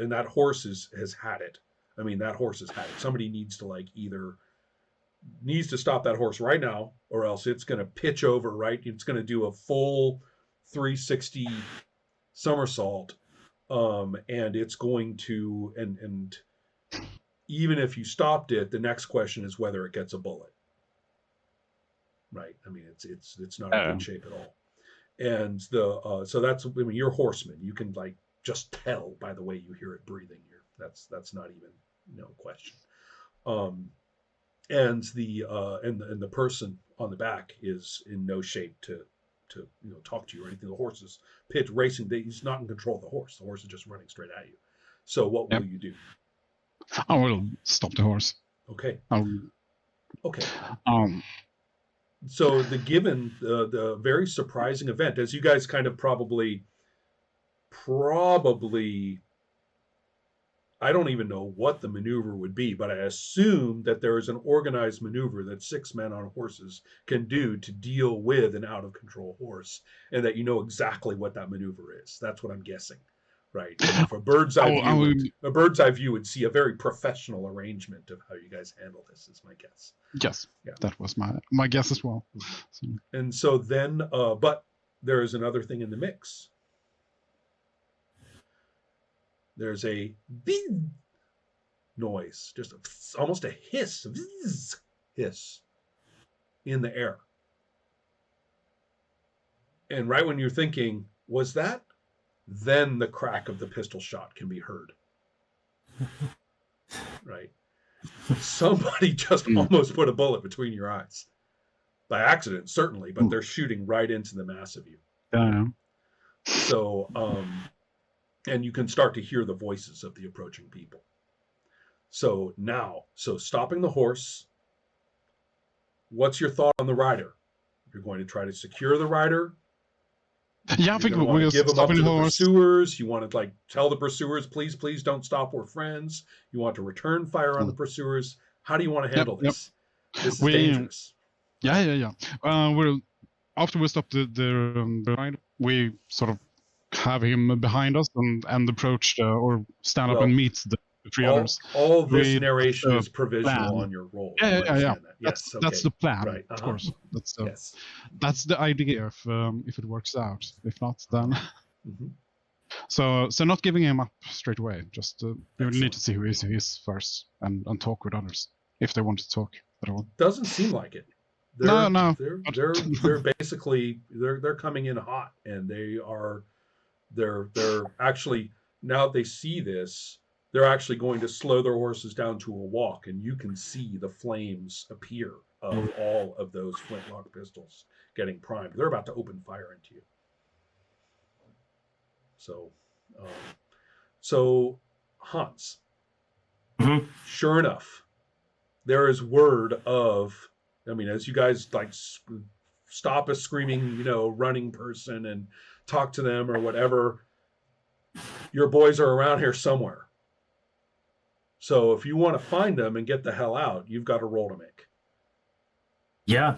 and that horse has had it. I mean, that horse has had it. Somebody needs to either needs to stop that horse right now, or else it's going to pitch over. Right, it's going to do a full 360 somersault, and it's going to and even if you stopped it, the next question is whether it gets a bullet. Right. I mean, it's not in good shape at all. And so that's, I mean, you're horsemen. You can just tell by the way you hear it breathing. That's not even question. And the person on the back is in no shape to talk to you or anything. The horse is racing. He's not in control of the horse. The horse is just running straight at you. So what will you do? I will stop the horse. Okay. Okay. So the very surprising event, as you guys kind of probably, I don't even know what the maneuver would be, but I assume that there is an organized maneuver that 6 men on horses can do to deal with an out of control horse, and that you know exactly what that maneuver is. That's what I'm guessing. Right. And for a bird's eye view would see a very professional arrangement of how you guys handle this, is my guess. Yes. Yeah. That was my guess as well. So. And so then, but there is another thing in the mix. There's a big noise, just almost a hiss in the air. And right when you're thinking, was that? Then the crack of the pistol shot can be heard. Right? Somebody just almost put a bullet between your eyes. By accident, certainly, but they're shooting right into the mass of you. So, and you can start to hear the voices of the approaching people. So stopping the horse. What's your thought on the rider? You're going to try to secure the rider. Yeah, I think we're going to give them up to the pursuers. You want to tell the pursuers, please don't stop. We're friends. You want to return fire on the pursuers. How do you want to handle this? This is dangerous. Yeah. After we stop the ride, we sort of have him behind us and approach or stand up and meet the 3 others. All this narration is provisional plan. On your roll. Yeah. That's the plan, right. Of course. That's the idea if it works out. If not, then so not giving him up straight away. Just we need to see who he is first and talk with others if they want to talk at all. Doesn't seem like it. No. They're basically they're coming in hot, and they're actually, now they see this, they're actually going to slow their horses down to a walk, and you can see the flames appear of all of those flintlock pistols getting primed. They're about to open fire into you. So Hans, sure enough, there is word of, I mean, as you guys stop a screaming, running person and talk to them or whatever, your boys are around here somewhere. So if you want to find them and get the hell out, you've got a roll to make. Yeah.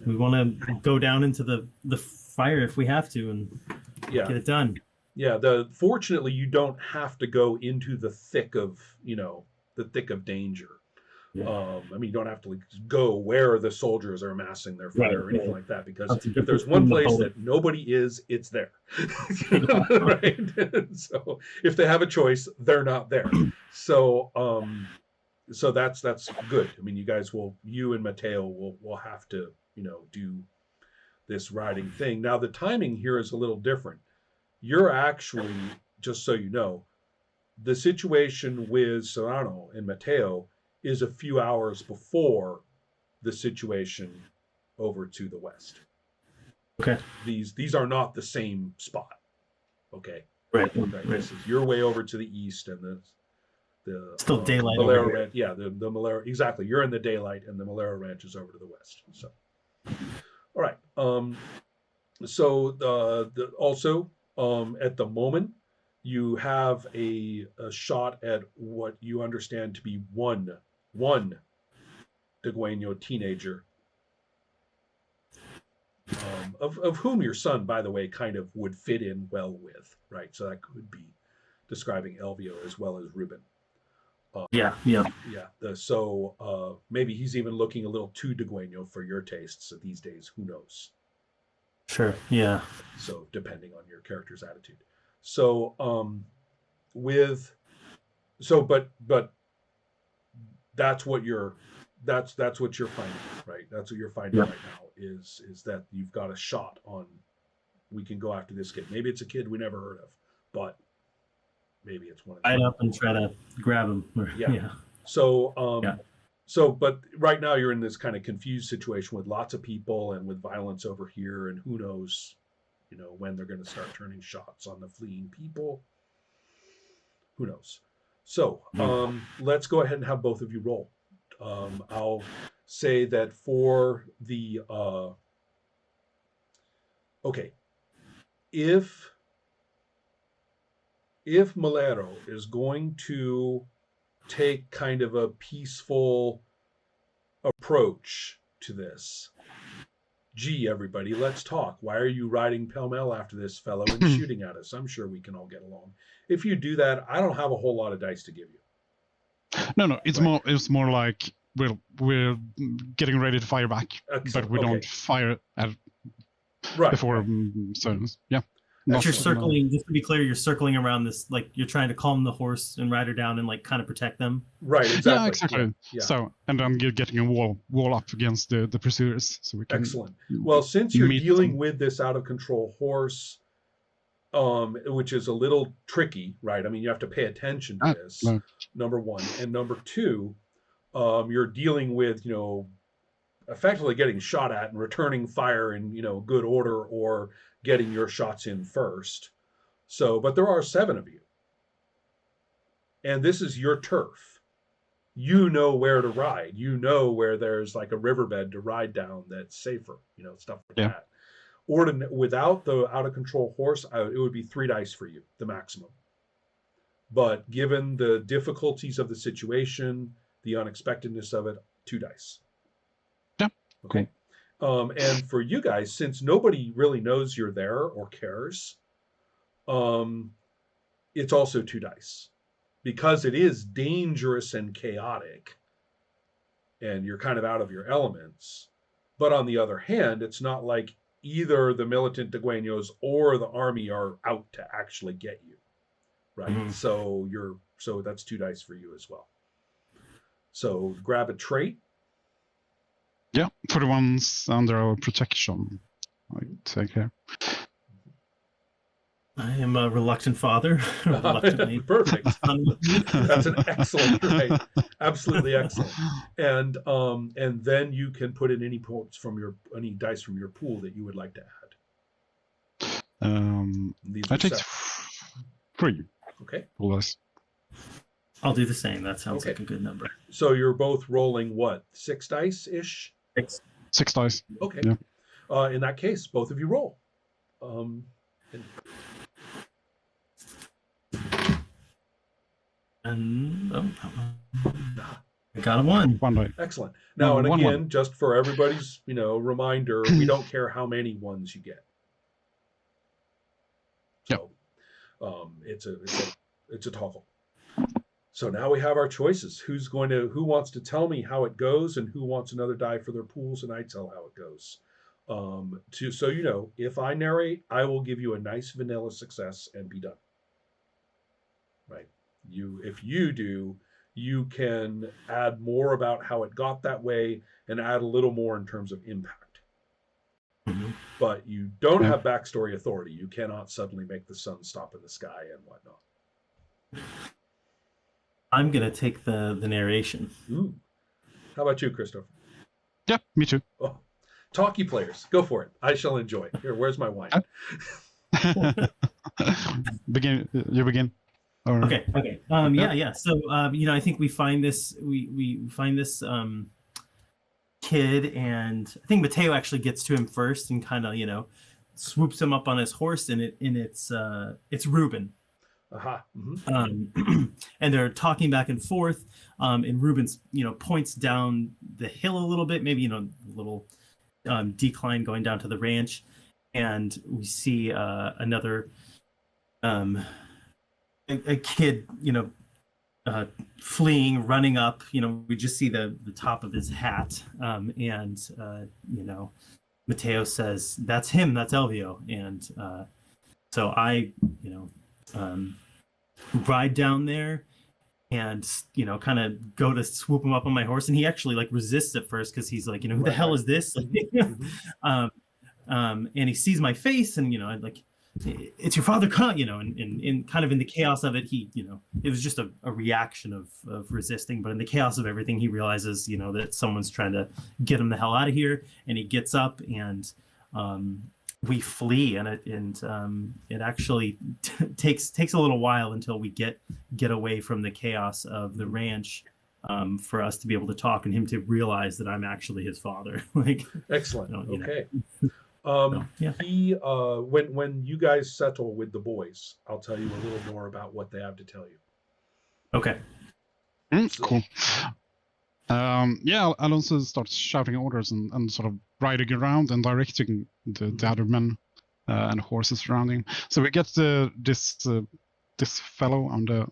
We want to go down into the fire if we have to and get it done. Yeah. Fortunately, you don't have to go into the thick of danger. Yeah. I mean, you don't have to go where the soldiers are amassing their fire or anything like that, because if there's one place that nobody is, it's there. Right? So if they have a choice, they're not there. So that's good. I mean, you and Mateo will have to, do this riding thing. Now the timing here is a little different. You're actually, just so you know, the situation with Serrano and Mateo is a few hours before the situation over to the west. Okay. These are not the same spot. Okay. Right. This is your way over to the east, and the still daylight. Malera Ranch. Yeah, the Malera, exactly. You're in the daylight, and the Malera Ranch is over to the west. So, all right. Also at the moment, you have a shot at what you understand to be one diegueño teenager, of whom your son, by the way, kind of would fit in well with, right? So that could be describing Elvio as well as Ruben. Yeah. So maybe he's even looking a little too diegueño for your tastes these days. Who knows? Sure. Yeah. So depending on your character's attitude. So but that's what you're finding, right? That's what you're finding right now is that you've got a shot on. We can go after this kid. Maybe it's a kid we never heard of, but maybe it's one of them. I'd up and try to grab him. Yeah. So, but right now you're in this kind of confused situation with lots of people and with violence over here, and who knows, when they're going to start turning shots on the fleeing people. Who knows? So, let's go ahead and have both of you roll. I'll say that for the okay, if Malero is going to take kind of a peaceful approach to this, gee, everybody, let's talk. Why are you riding pell-mell after this fellow and shooting at us? I'm sure we can all get along. If you do that, I don't have a whole lot of dice to give you. No, it's more like we're getting ready to fire back, but we don't fire at before. So yeah. But you're circling, just to be clear, you're circling around this, like you're trying to calm the horse and ride her down and like kind of protect them. Right, exactly. Yeah, exactly. Yeah. So, and then you're getting a wall up against the pursuers. So we can. Excellent. Well, since you're dealing with this out of control horse, which is a little tricky, right? I mean, you have to pay attention to this, number one. And number two, you're dealing with, effectively getting shot at and returning fire in, good order, or getting your shots in first. So, but there are 7 of you. And this is your turf. You know where to ride. You know where there's like a riverbed to ride down that's safer, stuff like that. Or without the out of control horse, it would be 3 dice for you, the maximum. But given the difficulties of the situation, the unexpectedness of it, 2 dice. Yeah. Okay. And for you guys, since nobody really knows you're there or cares, it's also 2 dice. Because it is dangerous and chaotic, and you're kind of out of your elements. But on the other hand, it's not like either the militant diegueños or the army are out to actually get you, right? Mm-hmm. So that's 2 dice for you as well. So grab a trait. Yeah, for the ones under our protection, I take care. I am a reluctant father. Perfect. That's an excellent trait. Absolutely excellent. And then you can put in any dice from your pool that you would like to add. I take 3. Okay. Pool dice. I'll do the same. That sounds like a good number. So you're both rolling what? 6 dice ish? 6 dice. Okay. Yeah. In that case, both of you roll. And I got a 1. 1 die. Excellent. Now, and again, 1. Just for everybody's, reminder, we don't care how many ones you get. So, it's a toggle. So now we have our choices. Who wants to tell me how it goes, and who wants another die for their pools, and I tell how it goes. So if I narrate, I will give you a nice vanilla success and be done. Right. If you do, you can add more about how it got that way and add a little more in terms of impact. Mm-hmm. But you don't have backstory authority. You cannot suddenly make the sun stop in the sky and whatnot. I'm going to take the narration. Ooh. How about you, Christopher? Yeah, me too. Oh, talkie players, go for it. I shall enjoy. Here, where's my wine? You begin. Okay. Yeah. So, I think we find this. We find this kid, and I think Mateo actually gets to him first and kind of swoops him up on his horse, and it's Ruben. Aha. Mm-hmm. And they're talking back and forth. And Ruben's points down the hill a little bit, maybe a little decline going down to the ranch, and we see another a kid, fleeing, running up. We just see the top of his hat, and Matteo says, "That's him. That's Elvio." And so I, ride down there and kind of go to swoop him up on my horse, and he actually like resists at first because he's like, who the hell is this? And he sees my face, and I'm like, it's your father, and kind of in the chaos of it, he it was just a reaction of resisting, but in the chaos of everything, he realizes that someone's trying to get him the hell out of here, and he gets up, and we flee, and it actually takes a little while until we get away from the chaos of the ranch, for us to be able to talk and him to realize that I'm actually his father. Like, excellent. Okay. Yeah. He when you guys settle with the boys, I'll tell you a little more about what they have to tell you. Okay. Cool. Alonso starts shouting orders and sort of riding around and directing the other men and horses around him. So we get this fellow on the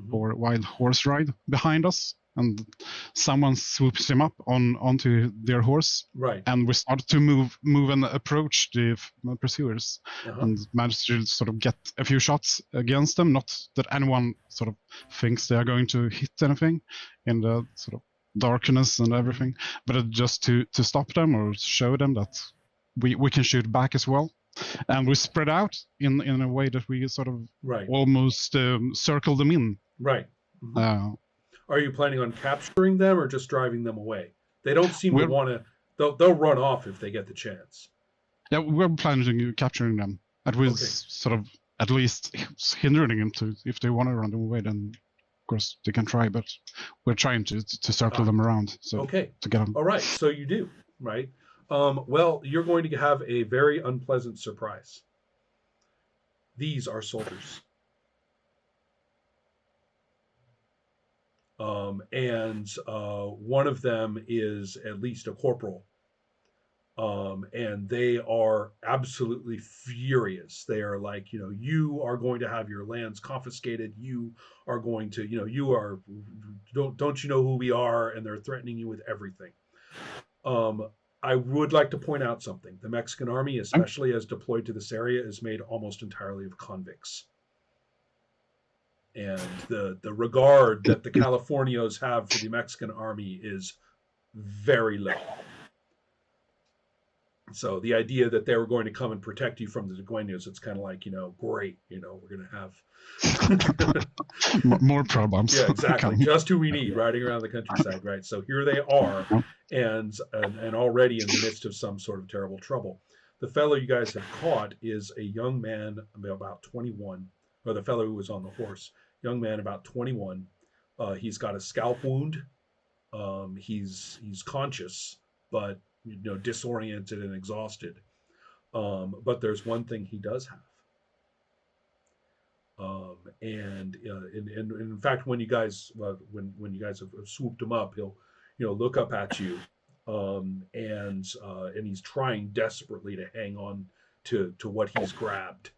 wild horse ride behind us, and someone swoops him up onto their horse, right? And we start to move and approach the pursuers, and manage to sort of get a few shots against them. Not that anyone sort of thinks they are going to hit anything in the sort of darkness and everything, but just to stop them or show them that we can shoot back as well. And we spread out in a way that we sort of almost circle them in. Right. Are you planning on capturing them or just driving them away? They don't seem to want to. They'll run off if they get the chance. Yeah, we're planning on capturing them. At least sort of at least hindering them to, if they want to run them away, then of course they can try. But we're trying to circle them around. So to get them. All right. So you do, right? Well, you're going to have a very unpleasant surprise. These are soldiers. And one of them is at least a corporal. And they are absolutely furious. They are like, you are going to have your lands confiscated. You are going to, you are, don't you know who we are? And they're threatening you with everything. I would like to point out something. The Mexican army, especially as deployed to this area, is made almost entirely of convicts. And the regard that the Californios have for the Mexican army is very low. So the idea that they were going to come and protect you from the diegueños, it's kind of like, great, we're going to have more problems. Yeah, exactly. Just who we need riding around the countryside, right? So here they are, and already in the midst of some sort of terrible trouble. The fellow you guys have caught is a young man about 21, or the fellow who was on the horse, young man about 21. He's got a scalp wound. He's conscious, but disoriented and exhausted. But there's one thing he does have. And in fact, when you guys when you guys have swooped him up, he'll look up at you, and he's trying desperately to hang on to what he's grabbed,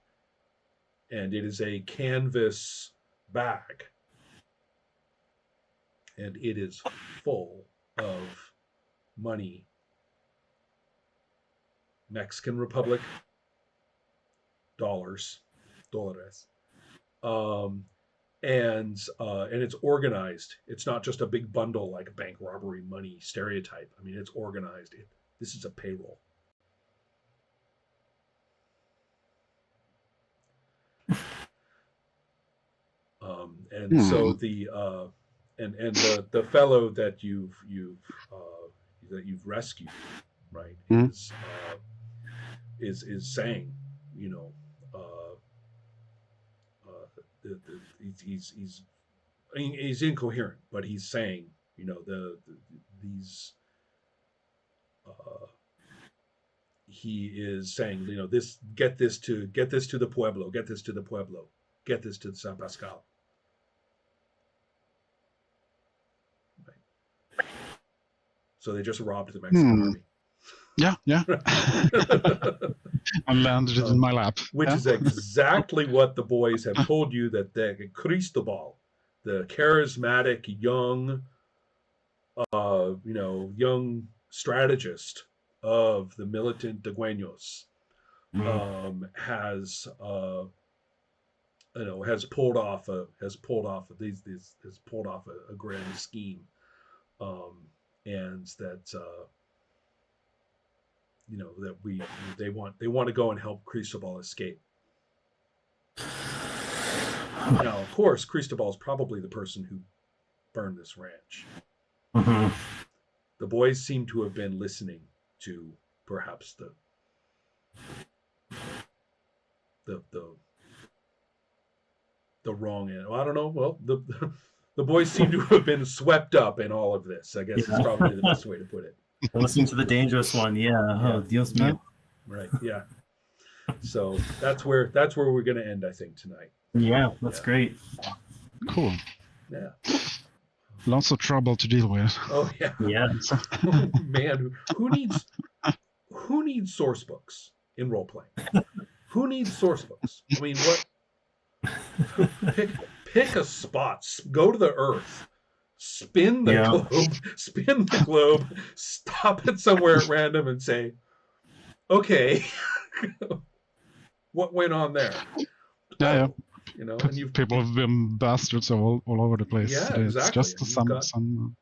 and it is a canvas bag, and it is full of money. Mexican Republic dólares, and it's organized. It's not just a big bundle like a bank robbery money stereotype. I mean, it's organized. This is a payroll. So the fellow that you've rescued, right, is saying, he's incoherent, but he's saying, he is saying, get this to the pueblo, get this to San Pascal. Right. So they just robbed the Mexican army. Yeah. And landed it in my lap. Which is exactly what the boys have told you, that the Cristobal, the charismatic young, young strategist of the militant diegueños, has pulled off a grand scheme, and that that they want to go and help Cristobal escape. Now, of course, Cristobal is probably the person who burned this ranch. Mm-hmm. The boys seem to have been listening to perhaps the wrong end. I don't know. Well, the boys seem to have been swept up in all of this, I guess is probably the best way to put it. Listening to the dangerous one, Oh, Dios mío. Right, yeah. So that's where we're going to end, I think, tonight. Yeah, that's great. Cool. Yeah. Lots of trouble to deal with. Oh yeah. Yeah. Oh, man, who needs source books in role playing? Who needs source books? I mean, what? Pick a spot. Go to the Earth. Spin the globe. Stop it somewhere at random and say, "Okay, what went on there?" Yeah. And people have been bastards all over the place. Yeah, exactly. It's just some.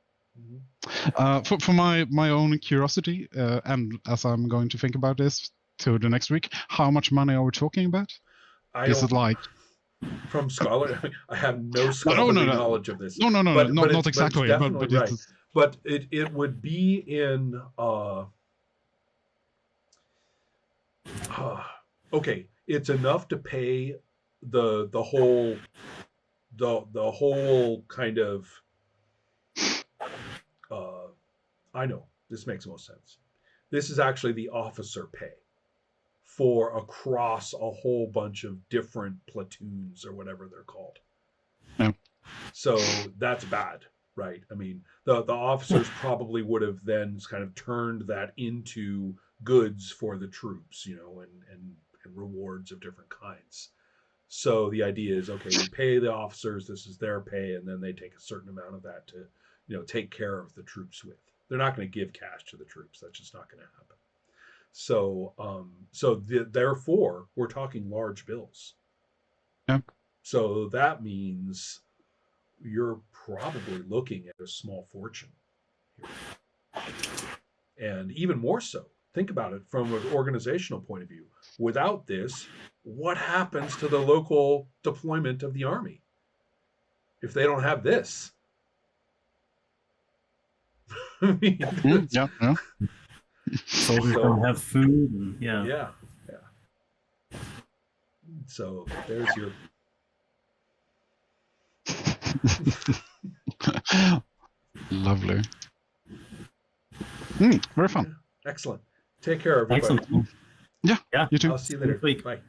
For my own curiosity, and as I'm going to think about this to the next week, how much money are we talking about? Is it like? From scholar, I have no scholarly knowledge of this. No, not exactly. But right. But it would be in. Okay, it's enough to pay the whole kind of. I know this makes most sense. This is actually the officer pay for across a whole bunch of different platoons or whatever they're called. Yeah. So that's bad, right? I mean, the officers probably would have then kind of turned that into goods for the troops, and rewards of different kinds. So the idea is, okay, we pay the officers, this is their pay, and then they take a certain amount of that to, take care of the troops with. They're not going to give cash to the troops. That's just not going to happen. So, therefore, we're talking large bills. Yeah. So that means you're probably looking at a small fortune here. And even more so, think about it from an organizational point of view. Without this, what happens to the local deployment of the Army if they don't have this? I mean, yeah. Soldiers don't have food. And, yeah. So there's your. Lovely. Very fun. Excellent. Take care, everybody. Excellent. Yeah. You too. I'll see you later. Bye.